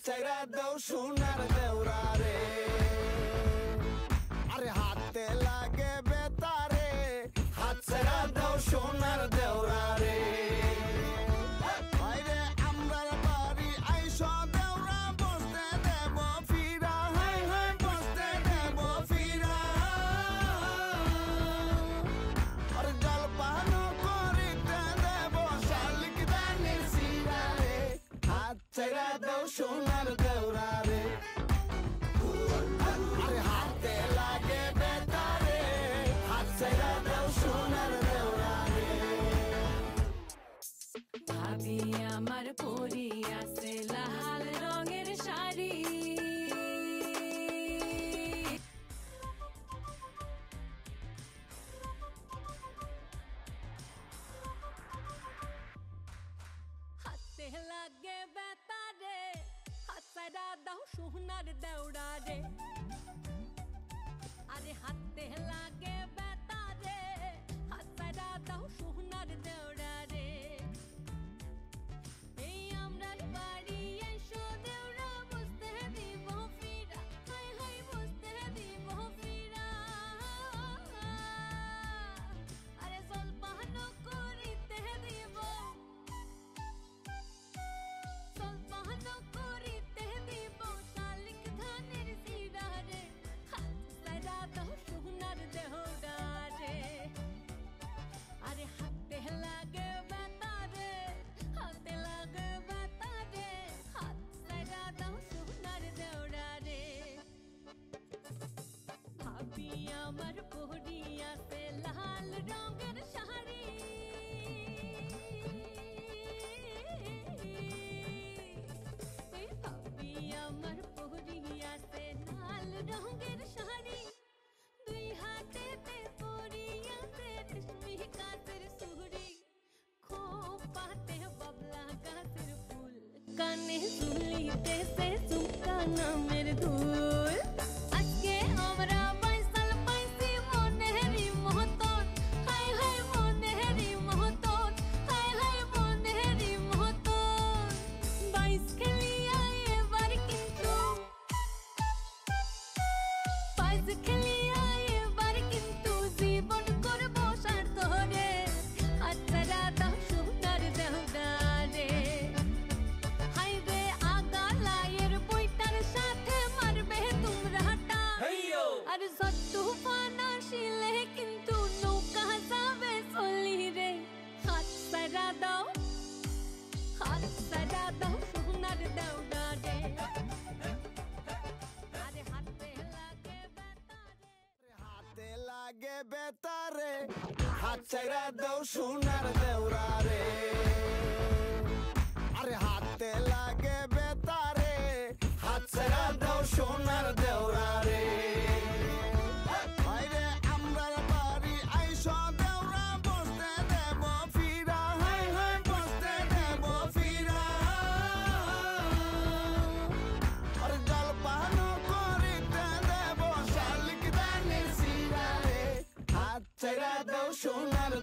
চাইরা দাও সোনার দেওরা রে আরে হাতে লাগে বেতারে হাত চাইরা দাও সোনার দেওরা রে আরে আমরার বাড়ি আইসো দেওরা বসতে দেব ফিরা হাই হাই বসতে দেব ফিরা আরে জলপান করিতে দেব শালিক দানের সিরা রে হাত চাইরা দাও সোনার দেওরা রে আরে হাতে লাগে বেতারে হাত চাইরা দাও সোনার দেওরা রে ভাবি আমার পরি আছে লাল রঙের শাড়ি হাতে লাগে বেতারে হাত চাইরা দাও সোনার দেওরা রে আরে হাতে লাগে বেতারে হাত চাইরা দাও সোনার দেওরা রে এই আমরার বাড়ি এসো দেওরা বসতে দিব ফিরা হাই হাই বসতে দিব ফিরা আরে জলপান করিতে দিব জলপান করিতে দিব শালিক ধানের সিরা রে হাত চাইরা দাও সোনার দেওরা রে আরে হাতে লাগে বেতারে হাতে লাগে বেতারে হাত চাইরা দাও সোনার দেওরা রে ভাবি আমার পরি আছে লাল রঙের শাড়ি ভাবি আমার পরি আছে লাল রঙের শাড়ি দুই হাতেতে পরি আছে রেশমি কাচের সুড়ি খোপাতে বাবলা গাছের ফুল কানে ঝুলিতে সে চুমকা নামের ধুল আজকে আমরা বাইসাল পাইছি মনেরই মহতন হাই হাই মনেরই মহতন হাই হাই মনেরই মহতন বাইস খেলিয়া এবার কিন্তু বাইস খেলিয়া এবার কিন্তু জীবন করবো সার্থ রে হাত চাইরা দাও সোনার দেওরা রে হাই রে আগালায়ের বইটার সাথে মারবে তোমরা হাঁটা আর তুফান আসিলে কিন্তু নৌকা যাবে চলি রে হাত চাইরা দাও সোনার দেওরা রে আরে হাতে লাগে বেতারে হাতে লাগে বেতারে হাত চাইরা দাও সোনার দেওরা রে আরে হাতে লাগে বেতারে হাত চাইরা দাও সোনার দেওরা রে আরে আমরার বাড়ি আইসো দেওরা বসতে দেব ফিরা হাই হাই বসতে দেব ফিরা আরে জলপান করিতে দেব শালিক দানের সিরা রে হাত চাইরা দাও সোনার